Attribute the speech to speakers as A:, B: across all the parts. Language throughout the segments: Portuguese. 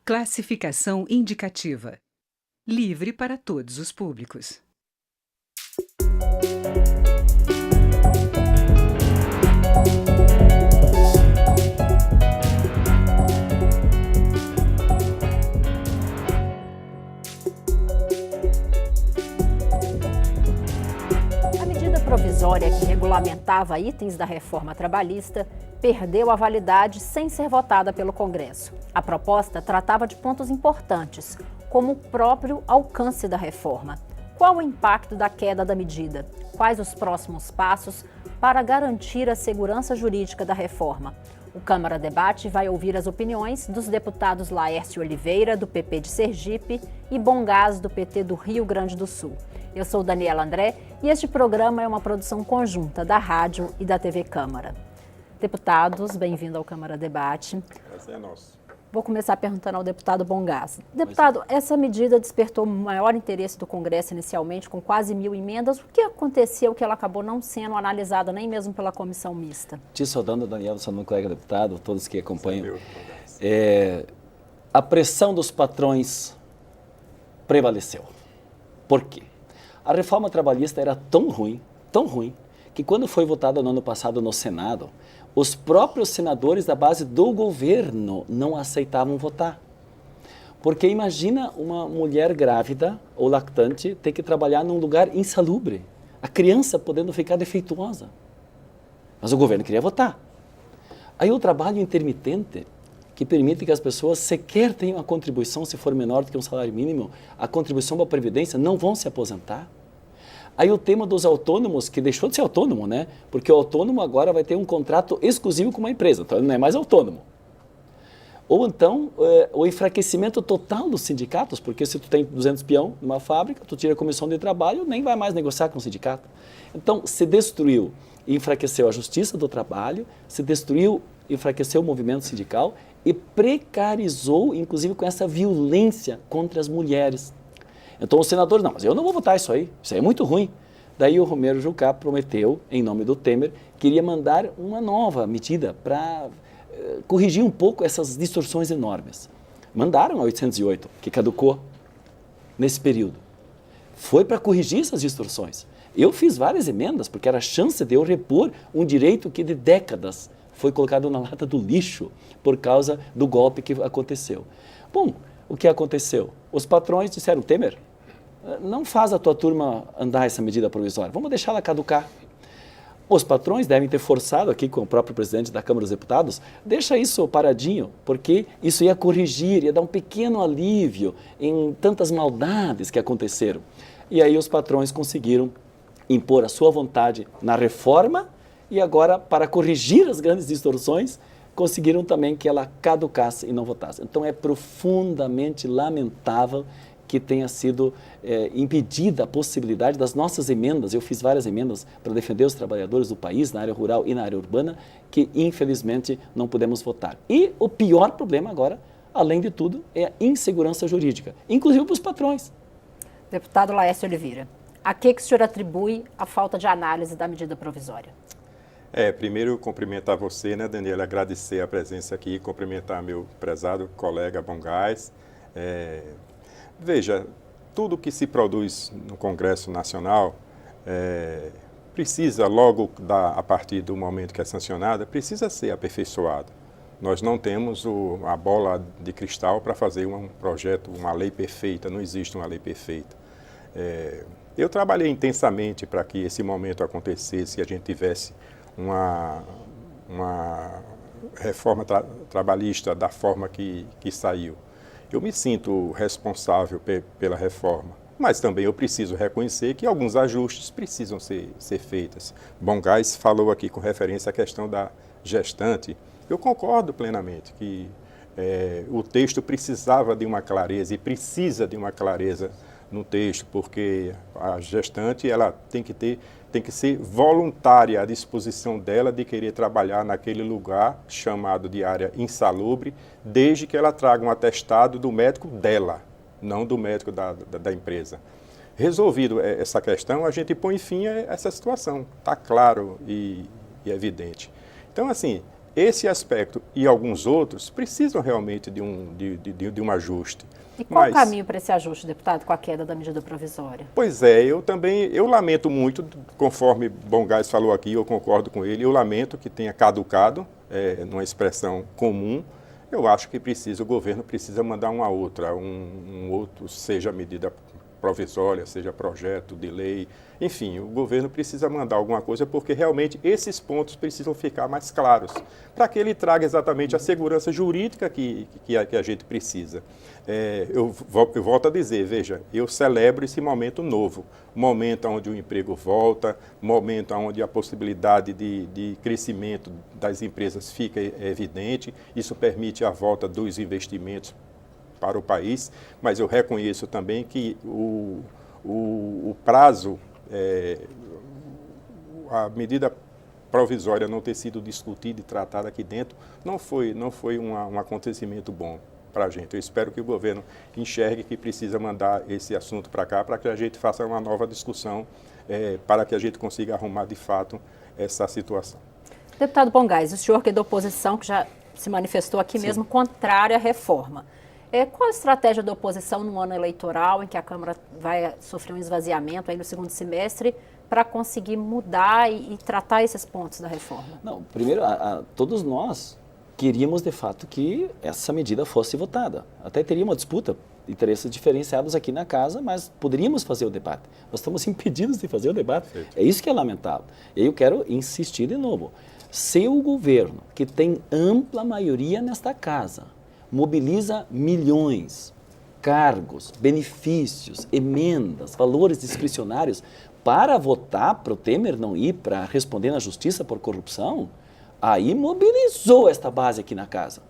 A: Classificação indicativa. Livre para todos os públicos.
B: A medida provisória que regulamentava itens da reforma trabalhista perdeu a validade sem ser votada pelo Congresso. A proposta tratava de pontos importantes, como o próprio alcance da reforma. Qual o impacto da queda da medida? Quais os próximos passos para garantir a segurança jurídica da reforma? O Câmara Debate vai ouvir as opiniões dos deputados Laércio Oliveira, do PP de Sergipe, e Bongás, do PT do Rio Grande do Sul. Eu sou Daniela André e este programa é uma produção conjunta da Rádio e da TV Câmara. Deputados, bem-vindo ao Câmara Debate.
C: Prazer é nosso.
B: Vou começar perguntando ao deputado Bongás. Deputado, essa medida despertou maior interesse do Congresso inicialmente, com quase 1.000 emendas. O que aconteceu que ela acabou não sendo analisada nem mesmo pela comissão mista?
D: Te saudando, Daniel, seu meu colega deputado, todos que acompanham. A pressão dos patrões prevaleceu. Por quê? A reforma trabalhista era tão ruim, que quando foi votada no ano passado no Senado, os próprios senadores da base do governo não aceitavam votar. Porque imagina uma mulher grávida ou lactante ter que trabalhar num lugar insalubre, a criança podendo ficar defeituosa. Mas o governo queria votar. Aí o trabalho intermitente, que permite que as pessoas sequer tenham a contribuição, se for menor do que um salário mínimo, a contribuição para a Previdência, não vão se aposentar. Aí o tema dos autônomos, que deixou de ser autônomo, né? Porque o autônomo agora vai ter um contrato exclusivo com uma empresa, então ele não é mais autônomo. Ou então, o enfraquecimento total dos sindicatos, porque se tu tem 200 peão numa fábrica, tu tira a comissão de trabalho, nem vai mais negociar com o sindicato. Então, se destruiu e enfraqueceu a justiça do trabalho, se destruiu e enfraqueceu o movimento sindical e precarizou, inclusive, com essa violência contra as mulheres. Então os senadores, não, mas eu não vou votar isso aí é muito ruim. Daí o Romero Jucá prometeu, em nome do Temer, que iria mandar uma nova medida para corrigir um pouco essas distorções enormes. Mandaram a 808, que caducou nesse período. Foi para corrigir essas distorções. Eu fiz várias emendas, porque era a chance de eu repor um direito que de décadas foi colocado na lata do lixo por causa do golpe que aconteceu. Bom, o que aconteceu? Os patrões disseram, Temer, não faz a tua turma andar essa medida provisória, vamos deixá-la caducar. Os patrões devem ter forçado aqui com o próprio presidente da Câmara dos Deputados, deixa isso paradinho, porque isso ia corrigir, ia dar um pequeno alívio em tantas maldades que aconteceram. E aí os patrões conseguiram impor a sua vontade na reforma e agora, para corrigir as grandes distorções, conseguiram também que ela caducasse e não votasse. Então é profundamente lamentável que tenha sido impedida a possibilidade das nossas emendas. Eu fiz várias emendas para defender os trabalhadores do país, na área rural e na área urbana, que infelizmente não pudemos votar. E o pior problema agora, além de tudo, é a insegurança jurídica, inclusive para os patrões.
B: Deputado Laércio Oliveira, a que o senhor atribui a falta de análise da medida provisória?
C: Primeiro cumprimentar você, né, Daniela, agradecer a presença aqui, cumprimentar meu prezado colega Bongás. Veja, tudo que se produz no Congresso Nacional precisa, logo a partir do momento que é sancionada, precisa ser aperfeiçoado. Nós não temos a bola de cristal para fazer um projeto, uma lei perfeita, não existe uma lei perfeita. Eu trabalhei intensamente para que esse momento acontecesse e a gente tivesse uma reforma trabalhista da forma que saiu. Eu me sinto responsável pela reforma, mas também eu preciso reconhecer que alguns ajustes precisam ser feitos. Bongás falou aqui com referência à questão da gestante. Eu concordo plenamente que o texto precisava de uma clareza e precisa de uma clareza no texto, porque a gestante ela tem que ser voluntária à disposição dela de querer trabalhar naquele lugar chamado de área insalubre, desde que ela traga um atestado do médico dela, não do médico da empresa. Resolvido essa questão, a gente põe fim a essa situação, está claro e evidente. Então, assim, esse aspecto e alguns outros precisam realmente de um ajuste.
B: E qual o caminho para esse ajuste, deputado, com a queda da medida provisória?
C: Pois é, eu lamento muito, conforme Bongás falou aqui, eu concordo com ele, eu lamento que tenha caducado, numa expressão comum. Eu acho que o governo precisa mandar uma outra, um outro, seja medida provisória, seja projeto de lei, enfim, o governo precisa mandar alguma coisa porque realmente esses pontos precisam ficar mais claros, para que ele traga exatamente a segurança jurídica que a gente precisa. Eu volto a dizer, veja, eu celebro esse momento novo, momento onde o emprego volta, momento onde a possibilidade de crescimento das empresas fica evidente, isso permite a volta dos investimentos para o país, mas eu reconheço também que o prazo, a medida provisória não ter sido discutida e tratada aqui dentro, não foi um acontecimento bom para a gente. Eu espero que o governo enxergue que precisa mandar esse assunto para cá, para que a gente faça uma nova discussão, para que a gente consiga arrumar de fato essa situação. Deputado
B: Bongás, o senhor que é da oposição, que já se manifestou aqui
C: Sim.
B: mesmo contrário à reforma. Qual a estratégia da oposição no ano eleitoral, em que a Câmara vai sofrer um esvaziamento aí no segundo semestre, para conseguir mudar e tratar esses pontos da reforma?
D: Não, primeiro, todos nós queríamos, de fato, que essa medida fosse votada. Até teria uma disputa, interesses diferenciados aqui na casa, mas poderíamos fazer o debate. Nós estamos impedidos de fazer o debate. Perfeito. É isso que é lamentável. E eu quero insistir de novo. Se o governo, que tem ampla maioria nesta casa, mobiliza milhões, cargos, benefícios, emendas, valores discricionários para votar para o Temer não ir para responder na justiça por corrupção, aí mobilizou esta base aqui na casa.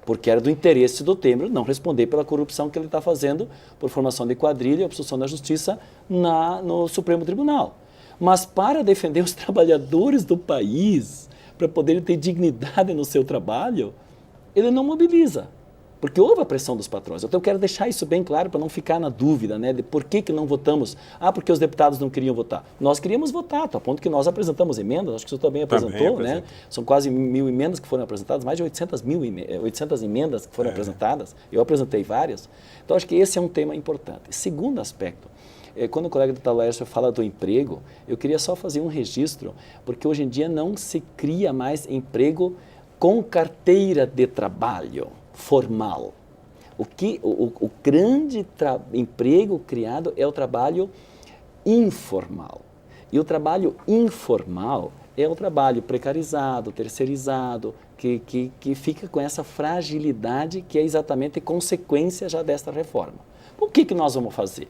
D: Porque era do interesse do Temer não responder pela corrupção que ele está fazendo por formação de quadrilha e obstrução da justiça no Supremo Tribunal. Mas para defender os trabalhadores do país, para poderem ter dignidade no seu trabalho, ele não mobiliza. Porque houve a pressão dos patrões. Então eu quero deixar isso bem claro para não ficar na dúvida, né, de por que não votamos. Porque os deputados não queriam votar. Nós queríamos votar, a ponto que nós apresentamos emendas, acho que o senhor também apresentou, né? São quase 1.000 emendas que foram apresentadas, mais de 800 emendas que foram apresentadas. Eu apresentei várias. Então acho que esse é um tema importante. Segundo aspecto, quando o colega do Laércio fala do emprego, eu queria só fazer um registro, porque hoje em dia não se cria mais emprego com carteira de trabalho formal. O grande emprego criado é o trabalho informal. E o trabalho informal é o trabalho precarizado, terceirizado, que fica com essa fragilidade que é exatamente consequência já desta reforma. O que nós vamos fazer?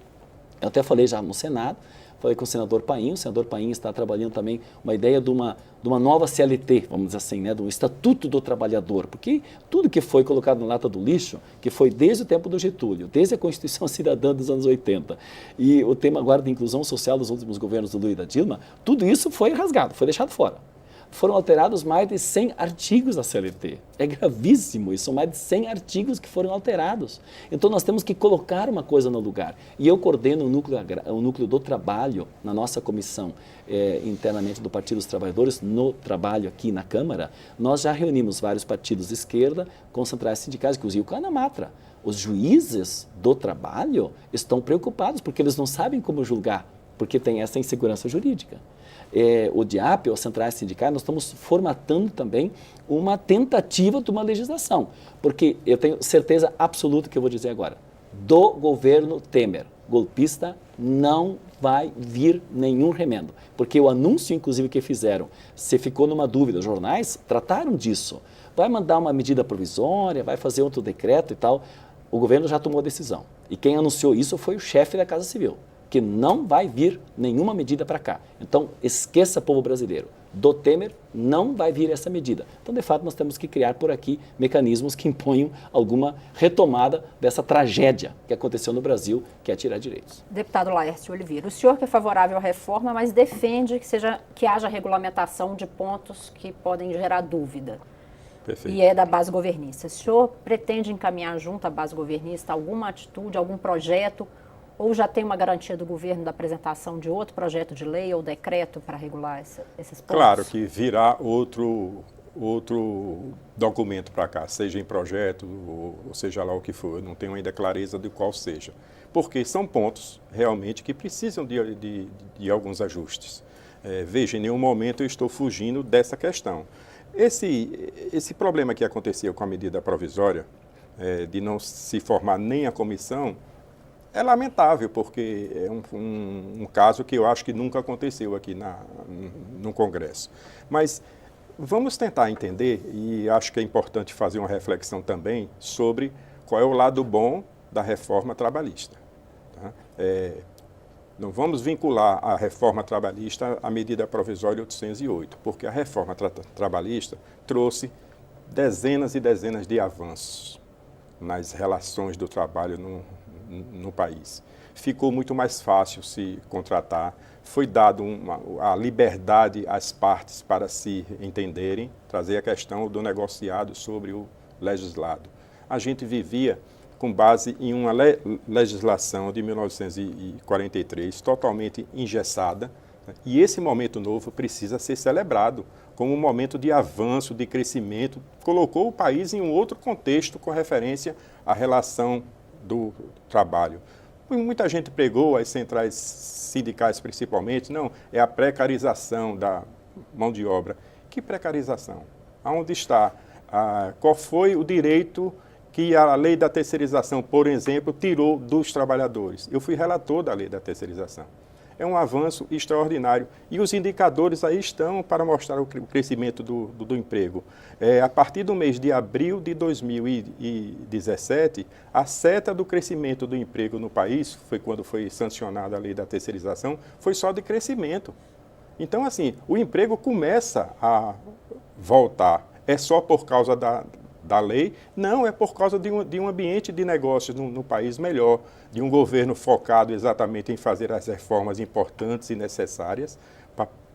D: Eu até falei já no Senado, falei com o senador Paim está trabalhando também uma ideia de uma nova CLT, vamos dizer assim, né, de um Estatuto do Trabalhador, porque tudo que foi colocado na lata do lixo, que foi desde o tempo do Getúlio, desde a Constituição Cidadã dos anos 80, e o tema agora de inclusão social dos últimos governos do Lula e da Dilma, tudo isso foi rasgado, foi deixado fora. Foram alterados mais de 100 artigos da CLT. É gravíssimo isso, são mais de 100 artigos que foram alterados. Então nós temos que colocar uma coisa no lugar. E eu coordeno o núcleo do trabalho na nossa comissão internamente do Partido dos Trabalhadores, no trabalho aqui na Câmara. Nós já reunimos vários partidos de esquerda com centrais sindicais, inclusive o Canamatra. Os juízes do trabalho estão preocupados porque eles não sabem como julgar, porque tem essa insegurança jurídica. O DIAP, as centrais sindicais, nós estamos formatando também uma tentativa de uma legislação, porque eu tenho certeza absoluta que eu vou dizer agora, do governo Temer, golpista, não vai vir nenhum remendo, porque o anúncio, inclusive, que fizeram, se ficou numa dúvida, os jornais trataram disso, vai mandar uma medida provisória, vai fazer outro decreto e tal, o governo já tomou a decisão, e quem anunciou isso foi o chefe da Casa Civil, que não vai vir nenhuma medida para cá. Então, esqueça, povo brasileiro. Do Temer não vai vir essa medida. Então, de fato, nós temos que criar por aqui mecanismos que imponham alguma retomada dessa tragédia que aconteceu no Brasil, que é tirar direitos.
B: Deputado Laércio Oliveira, o senhor que é favorável à reforma, mas defende que haja regulamentação de pontos que podem gerar dúvida. Perfeito. E é da base governista. O senhor pretende encaminhar junto à base governista alguma atitude, algum projeto, ou já tem uma garantia do governo da apresentação de outro projeto de lei ou decreto para regular esses pontos?
C: Claro que virá outro outro documento para cá, seja em projeto ou seja lá o que for. Eu não tenho ainda clareza de qual seja. Porque são pontos realmente que precisam de alguns ajustes. Veja, em nenhum momento eu estou fugindo dessa questão. Esse problema que aconteceu com a medida provisória, de não se formar nem a comissão, é lamentável, porque é um caso que eu acho que nunca aconteceu aqui no Congresso. Mas vamos tentar entender, e acho que é importante fazer uma reflexão também sobre qual é o lado bom da reforma trabalhista. Tá? Não vamos vincular a reforma trabalhista à medida provisória 808, porque a reforma trabalhista trouxe dezenas e dezenas de avanços nas relações do trabalho no país. Ficou muito mais fácil se contratar, foi dado a liberdade às partes para se entenderem, trazer a questão do negociado sobre o legislado. A gente vivia com base em uma legislação de 1943 totalmente engessada, né? E esse momento novo precisa ser celebrado como um momento de avanço, de crescimento, colocou o país em um outro contexto com referência à relação do trabalho. Muita gente pregou, as centrais sindicais principalmente, não, é a precarização da mão de obra. Que precarização? Aonde está? Qual foi o direito que a lei da terceirização, por exemplo, tirou dos trabalhadores? Eu fui relator da lei da terceirização. É um avanço extraordinário. E os indicadores aí estão para mostrar o crescimento do emprego. A partir do mês de abril de 2017, a seta do crescimento do emprego no país, foi quando foi sancionada a lei da terceirização, foi só de crescimento. Então, assim, o emprego começa a voltar. É só por causa da lei? Não, é por causa de um ambiente de negócios no país melhor, de um governo focado exatamente em fazer as reformas importantes e necessárias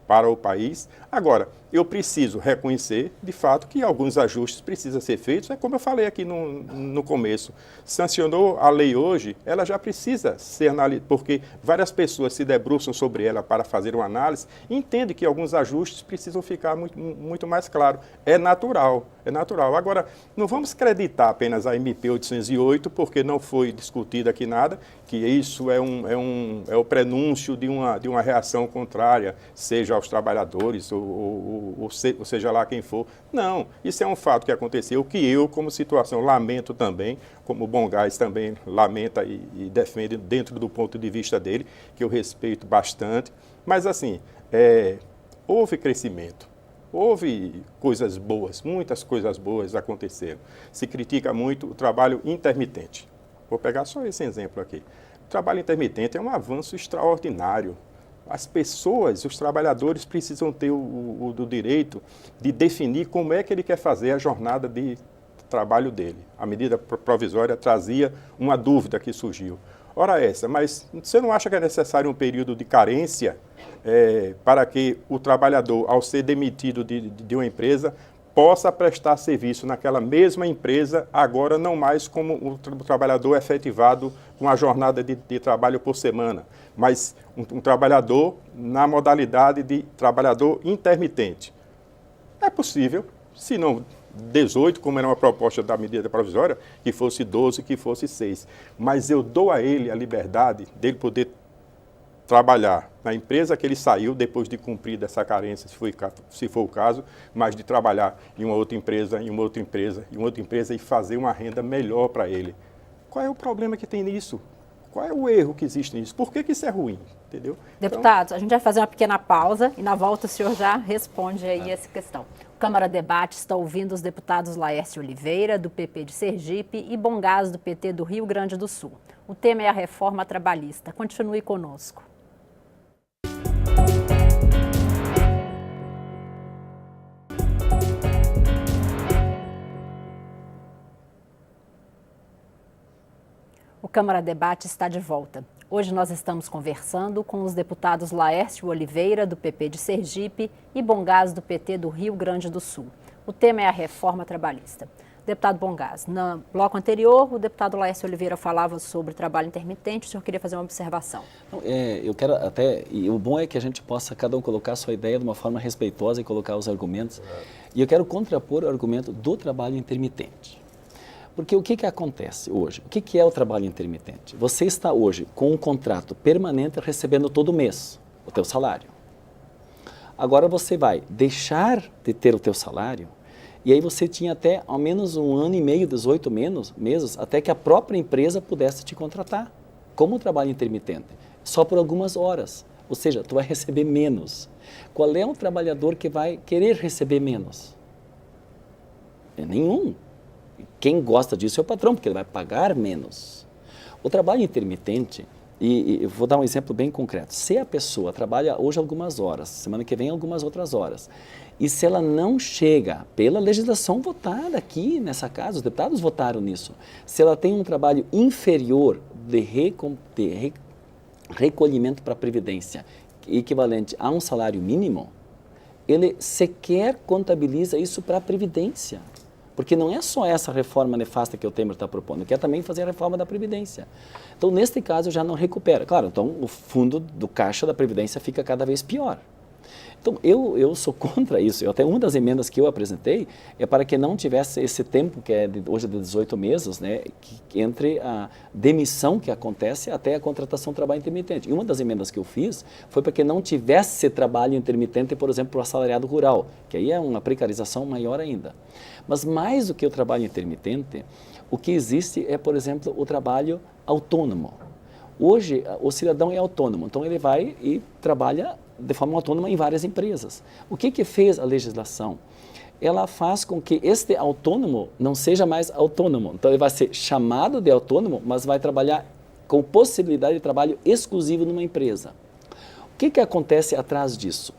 C: para o país. Agora, eu preciso reconhecer, de fato, que alguns ajustes precisam ser feitos. É como eu falei aqui no começo. Sancionou a lei hoje, ela já precisa ser analisada, porque várias pessoas se debruçam sobre ela para fazer uma análise e entendem que alguns ajustes precisam ficar muito mais claros. É natural, é natural. Agora, não vamos acreditar apenas a MP 808, porque não foi discutido aqui nada, que isso é o prenúncio de uma reação contrária, seja aos trabalhadores ou seja lá quem for. Não, isso é um fato que aconteceu, que eu, como situação, lamento também, como o Bongás também lamenta e defende dentro do ponto de vista dele, que eu respeito bastante. Mas, assim, houve crescimento, houve coisas boas, muitas coisas boas aconteceram. Se critica muito o trabalho intermitente. Vou pegar só esse exemplo aqui. O trabalho intermitente é um avanço extraordinário. As pessoas, os trabalhadores precisam ter o direito de definir como é que ele quer fazer a jornada de trabalho dele. A medida provisória trazia uma dúvida que surgiu. Ora essa, mas você não acha que é necessário um período de carência para que o trabalhador, ao ser demitido de uma empresa, possa prestar serviço naquela mesma empresa, agora não mais como o trabalhador efetivado com a jornada de trabalho por semana, mas um trabalhador na modalidade de trabalhador intermitente? É possível, se não 18, como era uma proposta da medida provisória, que fosse 12, que fosse 6. Mas eu dou a ele a liberdade dele poder trabalhar na empresa que ele saiu, depois de cumprir dessa carência, se for o caso, mas de trabalhar em uma outra empresa, em uma outra empresa, em outra empresa e fazer uma renda melhor para ele. Qual é o problema que tem nisso? Qual é o erro que existe nisso? Por que isso é ruim? Entendeu?
B: Deputados, a gente vai fazer uma pequena pausa e na volta o senhor já responde aí essa questão. O Câmara Debate está ouvindo os deputados Laércio Oliveira, do PP de Sergipe, e Bongás, do PT do Rio Grande do Sul. O tema é a reforma trabalhista. Continue conosco. O Câmara Debate está de volta. Hoje nós estamos conversando com os deputados Laércio Oliveira, do PP de Sergipe, e Bongás, do PT do Rio Grande do Sul. O tema é a reforma trabalhista. Deputado Bongás, no bloco anterior, o deputado Laércio Oliveira falava sobre trabalho intermitente, o senhor queria fazer uma observação.
D: Eu quero até, e o bom é que a gente possa cada um colocar a sua ideia de uma forma respeitosa e colocar os argumentos. E eu quero contrapor o argumento do trabalho intermitente. Porque o que acontece hoje? O que é o trabalho intermitente? Você está hoje com um contrato permanente recebendo todo mês o teu salário. Agora você vai deixar de ter o teu salário e aí você tinha até ao menos 1 ano e meio, 18 meses, até que a própria empresa pudesse te contratar como trabalho intermitente, só por algumas horas. Ou seja, tu vai receber menos. Qual é o trabalhador que vai querer receber menos? Nenhum. Quem gosta disso é o patrão, porque ele vai pagar menos. O trabalho intermitente, e eu vou dar um exemplo bem concreto. Se a pessoa trabalha hoje algumas horas, semana que vem algumas outras horas, e se ela não chega pela legislação votada aqui nessa casa, os deputados votaram nisso, se ela tem um trabalho inferior de recolhimento para a Previdência, equivalente a um salário mínimo, ele sequer contabiliza isso para a Previdência. Porque não é só essa reforma nefasta que o Temer está propondo, quer também fazer a reforma da Previdência. Então, neste caso, já não recupera. Claro, então o fundo do caixa da Previdência fica cada vez pior. Então, eu sou contra isso. Até uma das emendas que eu apresentei é para que não tivesse esse tempo, que é hoje de 18 meses, né, entre a demissão que acontece até a contratação de trabalho intermitente. E uma das emendas que eu fiz foi para que não tivesse trabalho intermitente, por exemplo, para o assalariado rural, que aí é uma precarização maior ainda. Mas mais do que o trabalho intermitente, o que existe é, por exemplo, o trabalho autônomo. Hoje, o cidadão é autônomo, então ele vai e trabalha de forma autônoma em várias empresas. O que fez a legislação? Ela faz com que este autônomo não seja mais autônomo. Então, ele vai ser chamado de autônomo, mas vai trabalhar com possibilidade de trabalho exclusivo numa empresa. O que acontece atrás disso?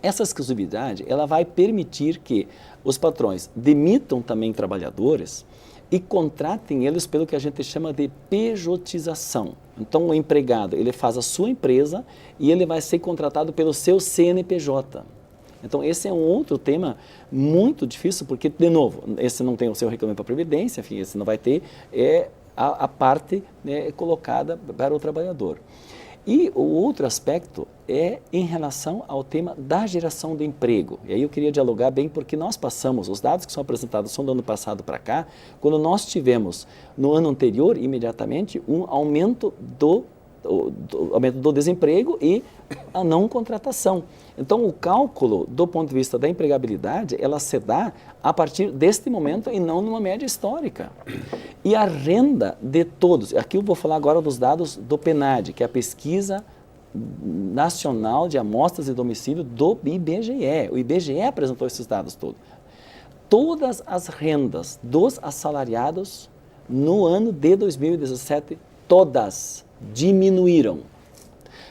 D: Essa exclusividade, ela vai permitir que os patrões demitam também trabalhadores e contratem eles pelo que a gente chama de pejotização. Então, o empregado, ele faz a sua empresa e ele vai ser contratado pelo seu CNPJ. Então, esse é um outro tema muito difícil, porque, de novo, esse não tem o seu reclamamento para a Previdência, enfim, esse não vai ter a parte, né, colocada para o trabalhador. E o outro aspecto é em relação ao tema da geração de emprego. E aí eu queria dialogar bem, porque nós passamos, os dados que são apresentados são do ano passado para cá, quando nós tivemos no ano anterior, imediatamente, um aumento do desemprego e a não contratação. Então, o cálculo do ponto de vista da empregabilidade, ela se dá a partir deste momento e não numa média histórica. E a renda de todos, aqui eu vou falar agora dos dados do PNAD, que é a Pesquisa Nacional de Amostras de Domicílio do IBGE. O IBGE apresentou esses dados todos. Todas as rendas dos assalariados no ano de 2017, todas diminuíram.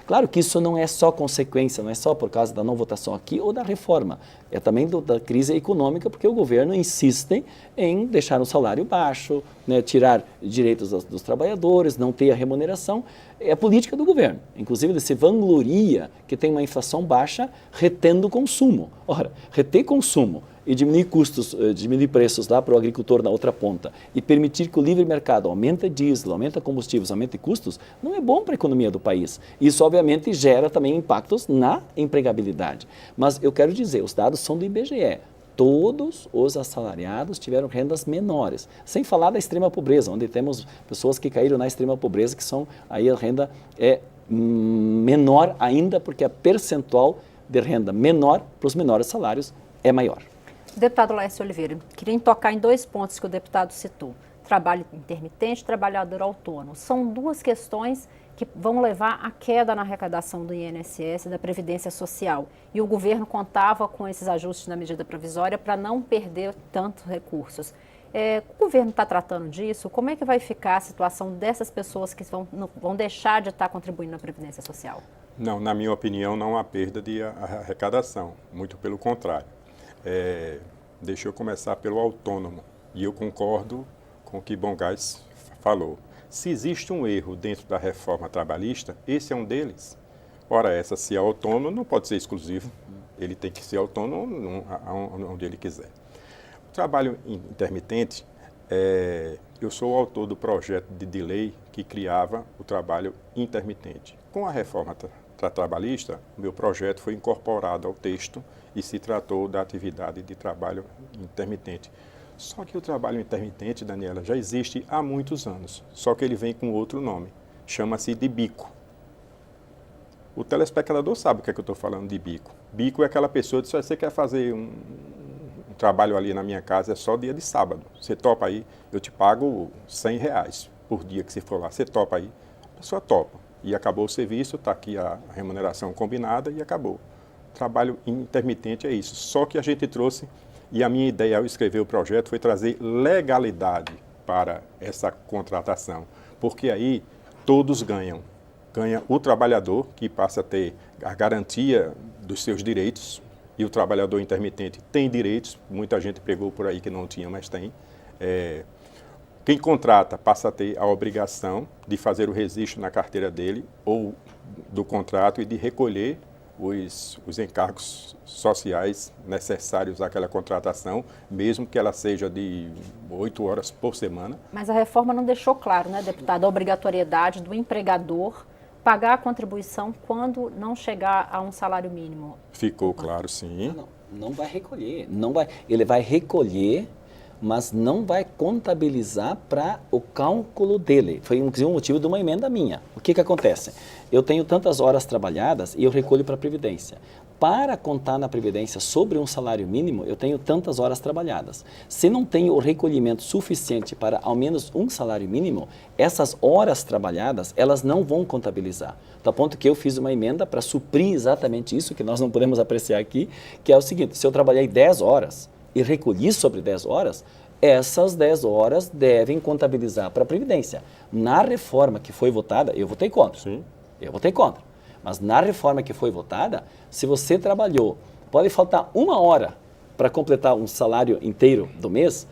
D: Claro que isso não é só consequência, não é só por causa da não votação aqui ou da reforma. É também da crise econômica, porque o governo insiste em deixar o salário baixo, né, tirar direitos dos trabalhadores, não ter a remuneração. É a política do governo. Inclusive, ele se vangloria que tem uma inflação baixa retendo o consumo. Ora, reter consumo e diminuir custos, diminuir preços lá para o agricultor na outra ponta e permitir que o livre mercado aumente diesel, aumente combustíveis, aumente custos, não é bom para a economia do país. Isso, obviamente, gera também impactos na empregabilidade. Mas eu quero dizer, os dados são do IBGE. Todos os assalariados tiveram rendas menores, sem falar da extrema pobreza, onde temos pessoas que caíram na extrema pobreza, que são, aí a renda é menor ainda, porque a percentual de renda menor para os menores salários é maior.
B: Deputado Laércio Oliveira, queria tocar em 2 pontos que o deputado citou. Trabalho intermitente, trabalhador autônomo. São 2 questões que vão levar à queda na arrecadação do INSS e da Previdência Social. E o governo contava com esses ajustes na medida provisória para não perder tantos recursos. O governo está tratando disso? Como é que vai ficar a situação dessas pessoas que vão deixar de estar contribuindo na Previdência Social?
C: Não, na minha opinião, não há perda de arrecadação, muito pelo contrário. Deixa eu começar pelo autônomo, e eu concordo com o que Bongás falou. Se existe um erro dentro da reforma trabalhista, esse é um deles. Ora, se é autônomo, não pode ser exclusivo, ele tem que ser autônomo onde ele quiser. trabalho intermitente, eu sou o autor do projeto de lei que criava o trabalho intermitente. Com a reforma trabalhista, o meu projeto foi incorporado ao texto e se tratou da atividade de trabalho intermitente. Só que o trabalho intermitente, Daniela, já existe há muitos anos, só que ele vem com outro nome, chama-se de bico. O telespectador sabe o que é que eu estou falando de bico. Bico é aquela pessoa que, se você quer fazer um trabalho ali na minha casa, é só dia de sábado. Você topa aí, eu te pago R$100 por dia que você for lá. Você topa aí, a pessoa topa. E acabou o serviço, está aqui a remuneração combinada e acabou. Trabalho intermitente é isso. Só que a gente trouxe, e a minha ideia ao escrever o projeto foi trazer legalidade para essa contratação. Porque aí todos ganham. Ganha o trabalhador, que passa a ter a garantia dos seus direitos, e o trabalhador intermitente tem direitos, muita gente pregou por aí que não tinha, mas tem. Quem contrata passa a ter a obrigação de fazer o registro na carteira dele, ou do contrato, e de recolher os encargos sociais necessários àquela contratação, mesmo que ela seja de 8 horas por semana.
B: Mas a reforma não deixou claro, né, deputado, a obrigatoriedade do empregador pagar a contribuição quando não chegar a um salário mínimo.
C: Ficou claro, sim.
D: Não vai recolher. Ele vai recolher, mas não vai contabilizar para o cálculo dele. Foi um motivo de uma emenda minha. O que acontece? Eu tenho tantas horas trabalhadas e eu recolho para a Previdência. Para contar na Previdência sobre um salário mínimo, eu tenho tantas horas trabalhadas. Se não tenho o recolhimento suficiente para ao menos um salário mínimo, essas horas trabalhadas, elas não vão contabilizar. Do ponto que eu fiz uma emenda para suprir exatamente isso, que nós não podemos apreciar aqui, que é o seguinte: se eu trabalhei 10 horas e recolhi sobre 10 horas, essas 10 horas devem contabilizar para a Previdência. Na reforma que foi votada, eu votei contra.
C: Sim.
D: Eu votei contra. Mas na reforma que foi votada, se você trabalhou, pode faltar 1 hora para completar um salário inteiro do mês,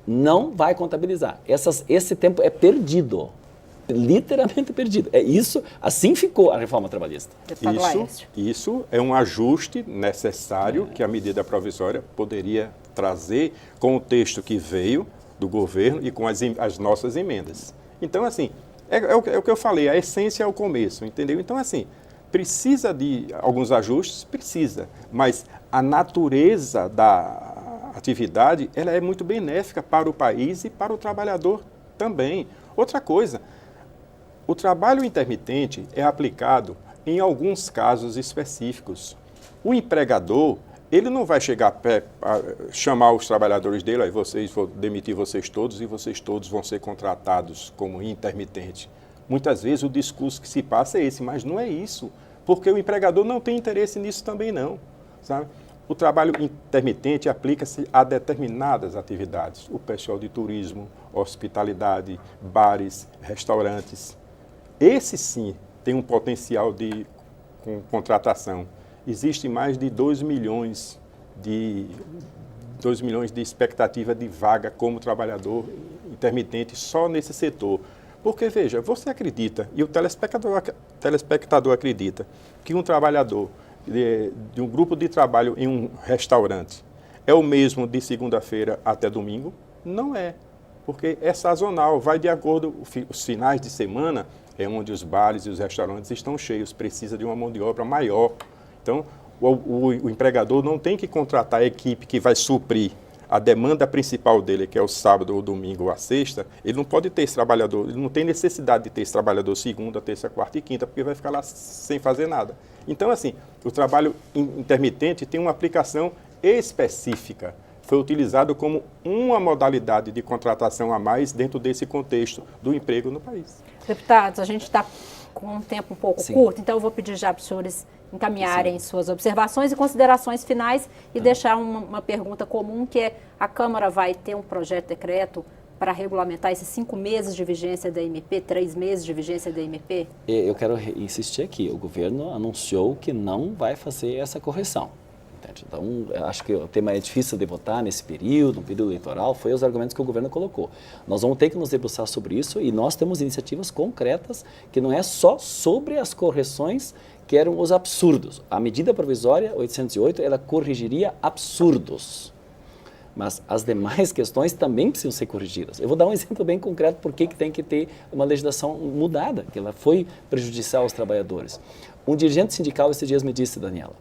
D: não vai contabilizar. Esse tempo é perdido, literalmente perdido. É isso, assim ficou a reforma trabalhista.
C: Isso é um ajuste necessário que a medida provisória poderia trazer com o texto que veio do governo e com as nossas emendas. Então, assim, é o que eu falei, a essência é o começo, entendeu? Então, assim, precisa de alguns ajustes? Precisa, mas a natureza da atividade, ela é muito benéfica para o país e para o trabalhador também. Outra coisa, o trabalho intermitente é aplicado em alguns casos específicos. O empregador, ele não vai chegar a chamar os trabalhadores dele, aí vou demitir vocês todos e vocês todos vão ser contratados como intermitente. Muitas vezes o discurso que se passa é esse, mas não é isso, porque o empregador não tem interesse nisso também não, sabe? O trabalho intermitente aplica-se a determinadas atividades, o pessoal de turismo, hospitalidade, bares, restaurantes. Esse sim tem um potencial de contratação. Existe mais de 2 milhões de expectativa de vaga como trabalhador intermitente só nesse setor. Porque, veja, você acredita, e o telespectador acredita, que um trabalhador de um grupo de trabalho em um restaurante é o mesmo de segunda-feira até domingo? Não é, porque é sazonal, vai de acordo, os finais de semana é onde os bares e os restaurantes estão cheios, precisa de uma mão de obra maior. Então, o empregador não tem que contratar a equipe que vai suprir a demanda principal dele, que é o sábado, ou domingo, ou a sexta. Ele não pode ter esse trabalhador, ele não tem necessidade de ter esse trabalhador segunda, terça, quarta e quinta, porque vai ficar lá sem fazer nada. Então, assim, o trabalho intermitente tem uma aplicação específica. Foi utilizado como uma modalidade de contratação a mais dentro desse contexto do emprego no país.
B: Deputados, a gente está com um tempo um pouco curto, então eu vou pedir já para os senhores encaminharem suas observações e considerações finais e deixar uma pergunta comum, que é: a Câmara vai ter um projeto de decreto para regulamentar esses 5 meses de vigência da MP, 3 meses de vigência da MP?
D: Eu quero insistir aqui, o governo anunciou que não vai fazer essa correção. Então, acho que o tema é difícil de votar nesse período, no período eleitoral, foi os argumentos que o governo colocou. Nós vamos ter que nos debruçar sobre isso e nós temos iniciativas concretas que não é só sobre as correções que eram os absurdos. A medida provisória 808, ela corrigiria absurdos. Mas as demais questões também precisam ser corrigidas. Eu vou dar um exemplo bem concreto por que tem que ter uma legislação mudada, que ela foi prejudicial aos trabalhadores. Um dirigente sindical esses dias me disse, Daniela,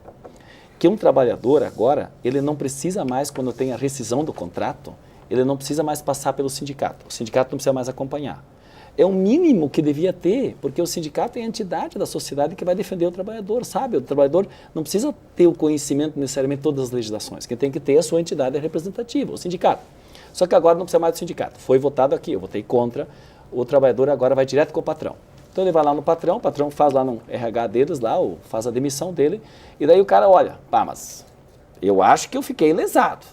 D: que um trabalhador agora, ele não precisa mais, quando tem a rescisão do contrato, ele não precisa mais passar pelo sindicato. O sindicato não precisa mais acompanhar. É o mínimo que devia ter, porque o sindicato é a entidade da sociedade que vai defender o trabalhador, sabe? O trabalhador não precisa ter o conhecimento necessariamente de todas as legislações. Quem tem que ter é a sua entidade representativa, o sindicato. Só que agora não precisa mais do sindicato. Foi votado aqui, eu votei contra. O trabalhador agora vai direto com o patrão. Então ele vai lá no patrão, o patrão faz lá no RH deles, lá, ou faz a demissão dele, e daí o cara olha, pá, mas eu acho que eu fiquei lesado.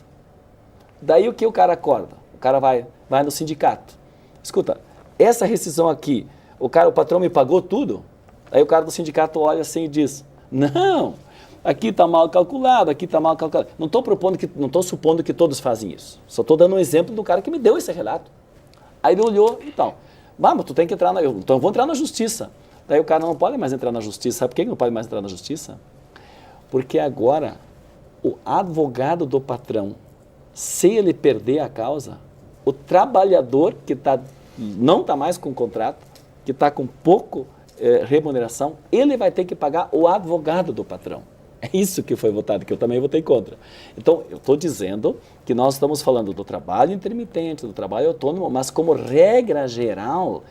D: Daí o que o cara acorda? O cara vai no sindicato. Escuta, essa rescisão aqui, o patrão me pagou tudo? Aí o cara do sindicato olha assim e diz, não, aqui está mal calculado, aqui está mal calculado. Não estou supondo que todos fazem isso. Só estou dando um exemplo do cara que me deu esse relato. Aí ele olhou e tal. Mas tu tem que entrar então eu vou entrar na justiça. Daí o cara não pode mais entrar na justiça. Sabe por que não pode mais entrar na justiça? Porque agora o advogado do patrão, se ele perder a causa, o trabalhador que não está mais com contrato, que está com pouco remuneração, ele vai ter que pagar o advogado do patrão. É isso que foi votado, que eu também votei contra. Então, eu estou dizendo que nós estamos falando do trabalho intermitente, do trabalho autônomo, mas como regra geral,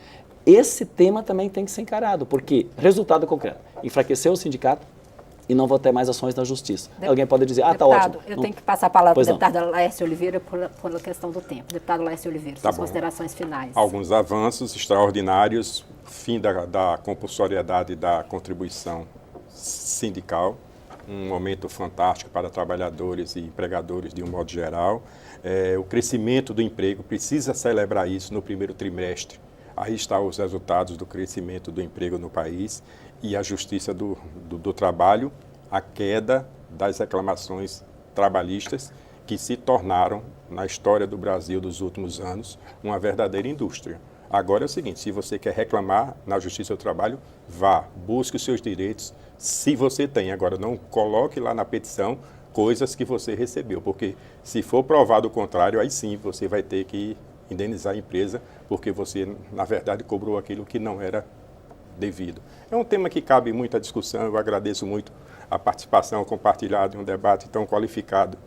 D: esse tema também tem que ser encarado, porque, resultado concreto, enfraqueceu o sindicato e não vão ter mais ações na justiça. Alguém pode dizer, está ótimo.
B: Eu tenho que passar a palavra para o deputado Laércio Oliveira por questão do tempo. Deputado Laércio Oliveira, suas considerações finais.
C: Alguns avanços extraordinários, fim da compulsoriedade da contribuição sindical, um momento fantástico para trabalhadores e empregadores de um modo geral. O crescimento do emprego, precisa celebrar isso no primeiro trimestre. Aí estão os resultados do crescimento do emprego no país e a justiça do trabalho, a queda das reclamações trabalhistas que se tornaram, na história do Brasil dos últimos anos, uma verdadeira indústria. Agora é o seguinte, se você quer reclamar na Justiça do Trabalho, vá, busque os seus direitos, se você tem. Agora, não coloque lá na petição coisas que você recebeu, porque se for provado o contrário, aí sim você vai ter que indenizar a empresa, porque você, na verdade, cobrou aquilo que não era devido. É um tema que cabe muita discussão, eu agradeço muito a participação compartilhada em um debate tão qualificado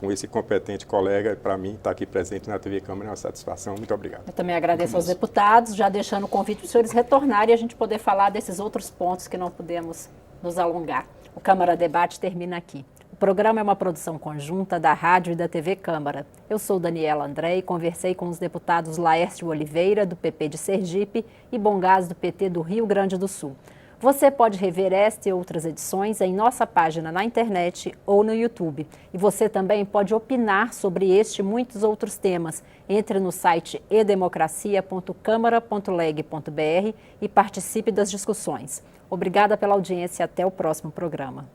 C: com esse competente colega. Para mim, estar aqui presente na TV Câmara é uma satisfação. Muito obrigado.
B: Eu também agradeço aos deputados, já deixando o convite para os senhores retornarem e a gente poder falar desses outros pontos que não pudemos nos alongar. O Câmara Debate termina aqui. O programa é uma produção conjunta da Rádio e da TV Câmara. Eu sou Daniela André e conversei com os deputados Laércio Oliveira, do PP de Sergipe, e Bongás, do PT do Rio Grande do Sul. Você pode rever esta e outras edições em nossa página na internet ou no YouTube. E você também pode opinar sobre este e muitos outros temas. Entre no site edemocracia.câmara.leg.br e participe das discussões. Obrigada pela audiência e até o próximo programa.